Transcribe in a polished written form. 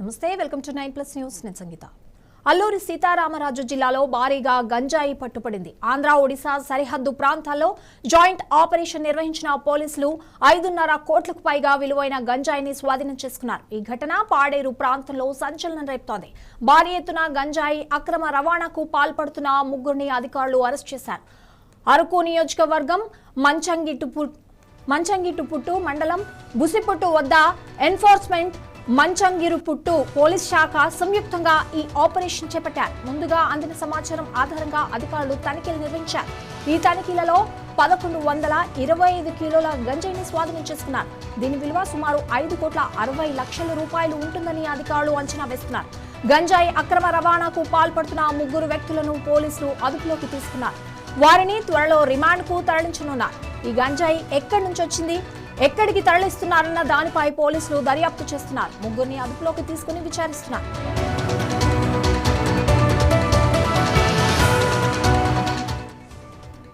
నమస్తే, welcome to 9+ news. నేను సంగీత. అల్లూరి సీతారామరాజు జిల్లాలో భారీగా గంజాయి పట్టుపడింది. ఆంధ్ర ఒడిశా సరిహద్దు ప్రాంతాల్లో జాయింట్ ఆపరేషన్ నిర్వహించిన పోలీసులు 5.5 కోట్లకు పైగా విలువైన గంజాయిని స్వాధీనం చేసుకున్నారు. ఈ ఘటన పాడేరు ప్రాంతంలో సంచలనం రేపుతోంది. భారీ ఎత్తున గంజాయి అక్రమ రవాణాకు పాల్పడుతున్న 3 అధికారులు అరెస్ట్ చేశారు. అరకు నియోజకవర్గం మంచంగిట్టుపుట్టు మండలం బుసిపుట్టు వద్ద ఎన్ఫోర్స్మెంట్ మంచంగిరుపుట్టు పోలీస్ శాఖ సంయుక్తంగా ఈ ఆపరేషన్ చేపట్టారు. ముందుగా అందిన సమాచారం ఆధారంగా అధికారులు తనిఖీలు నిర్వహించారు. ఈ తనిఖీలలో 1125 కిలోల గంజాయిని స్వాధీనం చేసుకున్నారు. దీని విలువ సుమారు 5,60 లక్షల రూపాయలు ఉంటుందని అధికారులు అంచనా వేస్తున్నారు. గంజాయి అక్రమ రవాణాకు పాల్పడుతున్న 3 వ్యక్తులను పోలీసులు అదుపులోకి తీసుకున్నారు. వారిని త్వరలో రిమాండ్కు తరలించనున్నారు. ఈ గంజాయి ఎక్కడి నుంచి వచ్చింది, ఎక్కడికి తరలిస్తున్నారన్న దానిపై పోలీసులు దర్యాప్తు చేస్తున్నారు. 3 అదుపులోకి తీసుకుని విచారిస్తున్నారు.